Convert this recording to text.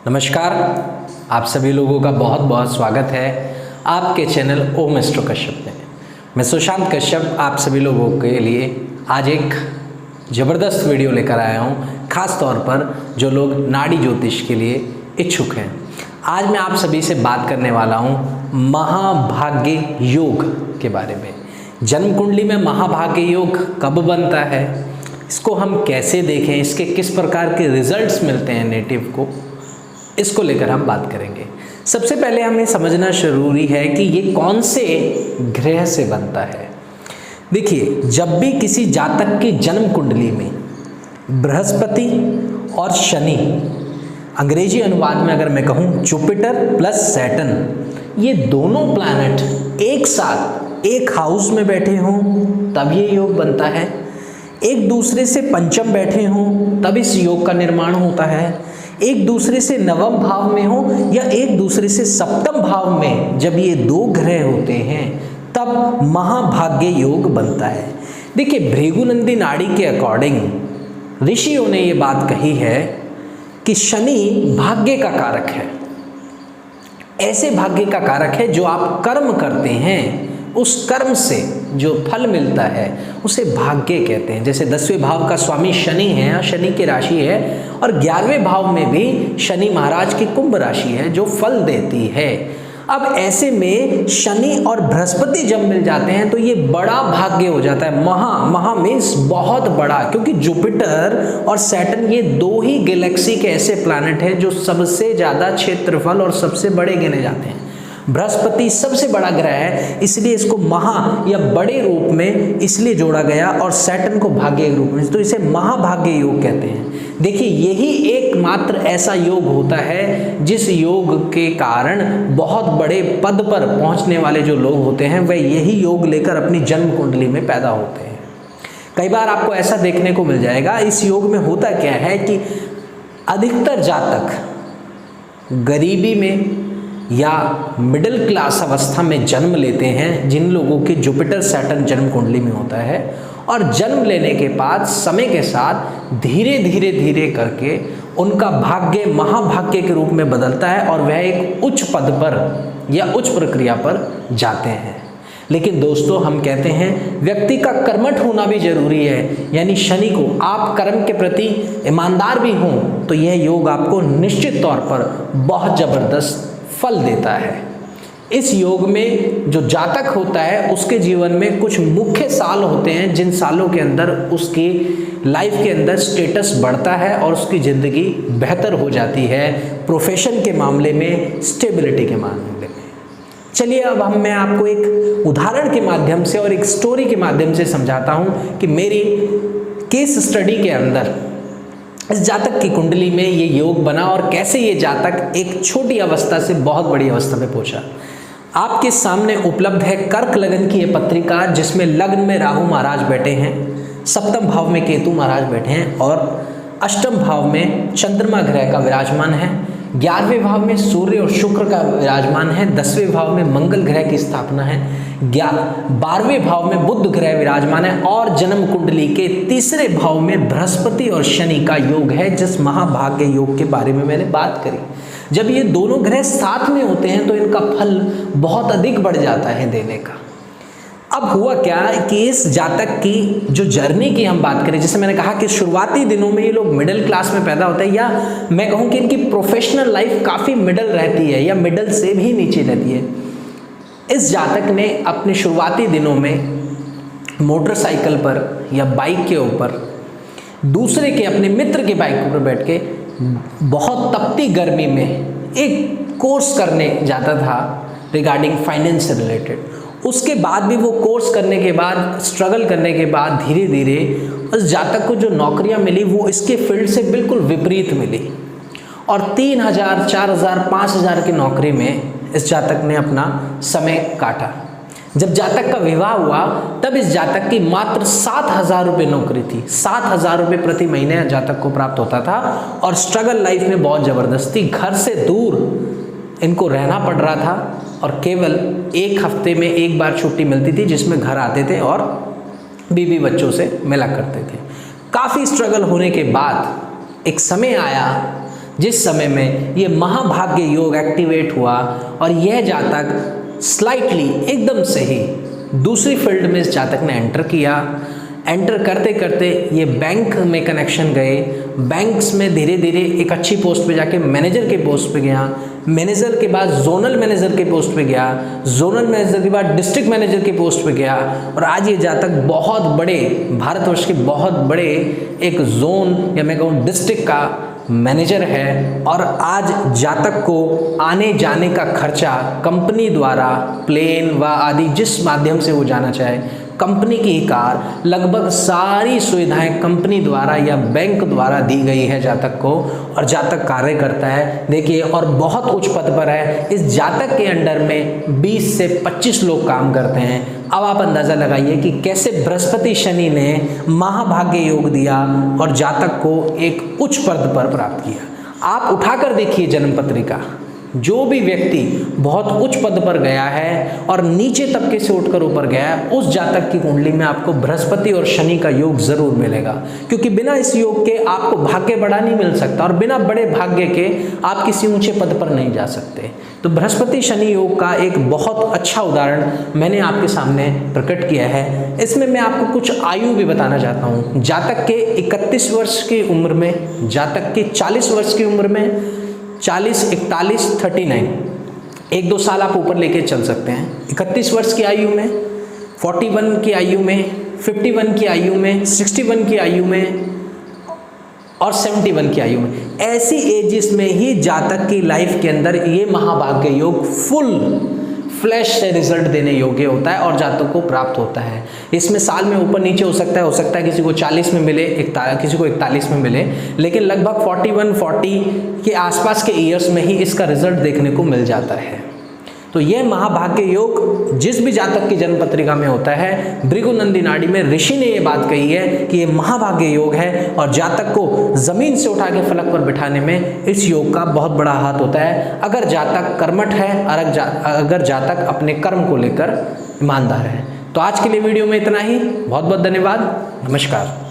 नमस्कार, आप सभी लोगों का बहुत बहुत स्वागत है आपके चैनल ओम एस्ट्रो कश्यप में। मैं सुशांत कश्यप आप सभी लोगों के लिए आज एक ज़बरदस्त वीडियो लेकर आया हूँ, ख़ास तौर पर जो लोग नाड़ी ज्योतिष के लिए इच्छुक हैं। आज मैं आप सभी से बात करने वाला हूँ महाभाग्य योग के बारे में। जन्म कुंडली में महाभाग्य योग कब बनता है, इसको हम कैसे देखें, इसके किस प्रकार के रिजल्ट्स मिलते हैं नेटिव को, इसको लेकर हम बात करेंगे। सबसे पहले हमें समझना जरूरी है कि ये कौन से ग्रह से बनता है। देखिए, जब भी किसी जातक की जन्म कुंडली में बृहस्पति और शनि, अंग्रेजी अनुवाद में अगर मैं कहूँ जुपिटर प्लस सैटर्न, ये दोनों प्लैनेट एक साथ एक हाउस में बैठे हों तब ये योग बनता है। एक दूसरे से पंचम बैठे हों तब इस योग का निर्माण होता है। एक दूसरे से नवम भाव में हो या एक दूसरे से सप्तम भाव में जब ये दो ग्रह होते हैं तब महाभाग्य योग बनता है। देखिए, भृगुनंदी नाड़ी के अकॉर्डिंग ऋषियों ने ये बात कही है कि शनि भाग्य का कारक है। ऐसे भाग्य का कारक है जो आप कर्म करते हैं उस कर्म से जो फल मिलता है उसे भाग्य कहते हैं। जैसे 10वें भाव का स्वामी शनि है, शनि की राशि है, और 11वें भाव में भी शनि महाराज की कुंभ राशि है जो फल देती है। अब ऐसे में शनि और बृहस्पति जब मिल जाते हैं तो ये बड़ा भाग्य हो जाता है। महा मीन्स बहुत बड़ा, क्योंकि जुपिटर और सैटर्न ये दो ही गैलेक्सी के ऐसे प्लैनेट हैं जो सबसे ज़्यादा क्षेत्रफल और सबसे बड़े गिने जाते हैं। बृहस्पति सबसे बड़ा ग्रह है, इसलिए इसको महा या बड़े रूप में इसलिए जोड़ा गया, और सैटर्न को भाग्य रूप में, तो इसे महाभाग्य योग कहते हैं। देखिए, यही एकमात्र ऐसा योग होता है जिस योग के कारण बहुत बड़े पद पर पहुंचने वाले जो लोग होते हैं वह यही योग लेकर अपनी जन्म कुंडली में पैदा होते हैं। कई बार आपको ऐसा देखने को मिल जाएगा। इस योग में होता क्या है कि अधिकतर जातक गरीबी में या मिडिल क्लास अवस्था में जन्म लेते हैं, जिन लोगों के जुपिटर सैटर्न जन्म कुंडली में होता है, और जन्म लेने के बाद समय के साथ धीरे धीरे करके उनका भाग्य महाभाग्य के रूप में बदलता है और वह एक उच्च पद पर या उच्च प्रक्रिया पर जाते हैं। लेकिन दोस्तों, हम कहते हैं व्यक्ति का कर्मठ होना भी जरूरी है, यानी शनि को आप कर्म के प्रति ईमानदार भी हों तो यह योग आपको निश्चित तौर पर बहुत ज़बरदस्त फल देता है। इस योग में जो जातक होता है उसके जीवन में कुछ मुख्य साल होते हैं जिन सालों के अंदर उसकी लाइफ के अंदर स्टेटस बढ़ता है और उसकी ज़िंदगी बेहतर हो जाती है, प्रोफेशन के मामले में, स्टेबिलिटी के मामले में। चलिए, अब मैं आपको एक उदाहरण के माध्यम से और एक स्टोरी के माध्यम से समझाता हूँ कि मेरी केस स्टडी के अंदर इस जातक की कुंडली में ये योग बना और कैसे ये जातक एक छोटी अवस्था से बहुत बड़ी अवस्था में पहुंचा। आपके सामने उपलब्ध है कर्क लगन की ये पत्रिका, जिसमें लग्न में राहु महाराज बैठे हैं, सप्तम भाव में केतु महाराज बैठे हैं और अष्टम भाव में चंद्रमा ग्रह का विराजमान है, 11वें भाव में सूर्य और शुक्र का विराजमान है, 10वें भाव में मंगल ग्रह की स्थापना है, 12वें भाव में बुध ग्रह विराजमान है, और जन्म कुंडली के तीसरे भाव में बृहस्पति और शनि का योग है, जिस महाभाग्य योग के बारे में मैंने बात करी। जब ये दोनों ग्रह साथ में होते हैं तो इनका फल बहुत अधिक बढ़ जाता है देने का। अब हुआ क्या कि इस जातक की जो जर्नी की हम बात करें, जैसे मैंने कहा कि शुरुआती दिनों में ये लोग मिडिल क्लास में पैदा होते हैं, या मैं कहूँ कि इनकी प्रोफेशनल लाइफ काफ़ी मिडिल रहती है या मिडिल से भी नीचे रहती है। इस जातक ने अपने शुरुआती दिनों में मोटरसाइकिल पर या बाइक के ऊपर दूसरे के अपने मित्र के बाइक पर बैठ के बहुत तपती गर्मी में एक कोर्स करने जाता था रिगार्डिंग फाइनेंस से रिलेटेड। उसके बाद भी वो कोर्स करने के बाद, स्ट्रगल करने के बाद धीरे धीरे उस जातक को जो नौकरियां मिली वो इसके फील्ड से बिल्कुल विपरीत मिली, और 3000, 4000, 5000 की नौकरी में इस जातक ने अपना समय काटा। जब जातक का विवाह हुआ तब इस जातक की मात्र 7000 रुपये नौकरी थी। 7000 रुपये प्रति महीने जातक को प्राप्त होता था, और स्ट्रगल लाइफ में बहुत ज़बरदस्ती घर से दूर इनको रहना पड़ रहा था, और केवल एक हफ्ते में एक बार छुट्टी मिलती थी जिसमें घर आते थे और बीवी बच्चों से मिला करते थे। काफ़ी स्ट्रगल होने के बाद एक समय आया जिस समय में ये महाभाग्य योग एक्टिवेट हुआ और यह जातक स्लाइटली एकदम से ही दूसरी फील्ड में इस जातक ने एंटर किया। एंटर करते करते ये बैंक में कनेक्शन गए, बैंक्स में धीरे धीरे एक अच्छी पोस्ट पे जाके मैनेजर के पोस्ट पे गया, मैनेजर के बाद जोनल मैनेजर के पोस्ट पे गया, जोनल मैनेजर के बाद डिस्ट्रिक्ट मैनेजर के पोस्ट पे गया और आज ये जातक बहुत बड़े भारतवर्ष के बहुत बड़े एक जोन या मैं कहूँ डिस्ट्रिक्ट का मैनेजर है। और आज जातक को आने जाने का खर्चा कंपनी द्वारा प्लेन व आदि जिस माध्यम से वो जाना चाहे, कंपनी की ही कार, लगभग सारी सुविधाएं कंपनी द्वारा या बैंक द्वारा दी गई है जातक को और जातक कार्य करता है। देखिए और बहुत उच्च पद पर है। इस जातक के अंडर में 20 से 25 लोग काम करते हैं। अब आप अंदाज़ा लगाइए कि कैसे बृहस्पति शनि ने महाभाग्य योग दिया और जातक को एक उच्च पद पर प्राप्त किया। आप उठाकर देखिए जन्म पत्रिका, जो भी व्यक्ति बहुत उच्च पद पर गया है और नीचे तबके से उठकर ऊपर गया है, उस जातक की कुंडली में आपको बृहस्पति और शनि का योग जरूर मिलेगा, क्योंकि बिना इस योग के आपको भाग्य बड़ा नहीं मिल सकता और बिना बड़े भाग्य के आप किसी ऊंचे पद पर नहीं जा सकते। तो बृहस्पति शनि योग का एक बहुत अच्छा उदाहरण मैंने आपके सामने प्रकट किया है। इसमें मैं आपको कुछ आयु भी बताना चाहता हूँ। जातक के 31 वर्ष की उम्र में, जातक के 40 वर्ष की उम्र में, 40, 41, 39, 1-2 साल आप ऊपर लेके चल सकते हैं। 31 वर्ष की आयु में, 41 की आयु में, 51 की आयु में, 61 की आयु में और 71 की आयु में, ऐसी एजेस में ही जातक की लाइफ के अंदर ये महाभाग्य योग फुल फ्लैश से रिजल्ट देने योग्य होता है और जातक को प्राप्त होता है। इसमें साल में ऊपर नीचे हो सकता है किसी को 40 में मिले, किसी को 41 में मिले, लेकिन लगभग 41-40 के आसपास के ईयर्स में ही इसका रिजल्ट देखने को मिल जाता है। तो यह महाभाग्य योग जिस भी जातक की जन्म पत्रिका में होता है, भृगुनंदी नाड़ी में ऋषि ने यह बात कही है कि यह महाभाग्य योग है और जातक को जमीन से उठा के फलक पर बिठाने में इस योग का बहुत बड़ा हाथ होता है, अगर जातक कर्मठ है और अगर जातक अपने कर्म को लेकर ईमानदार है। तो आज के लिए वीडियो में इतना ही। बहुत बहुत धन्यवाद। नमस्कार।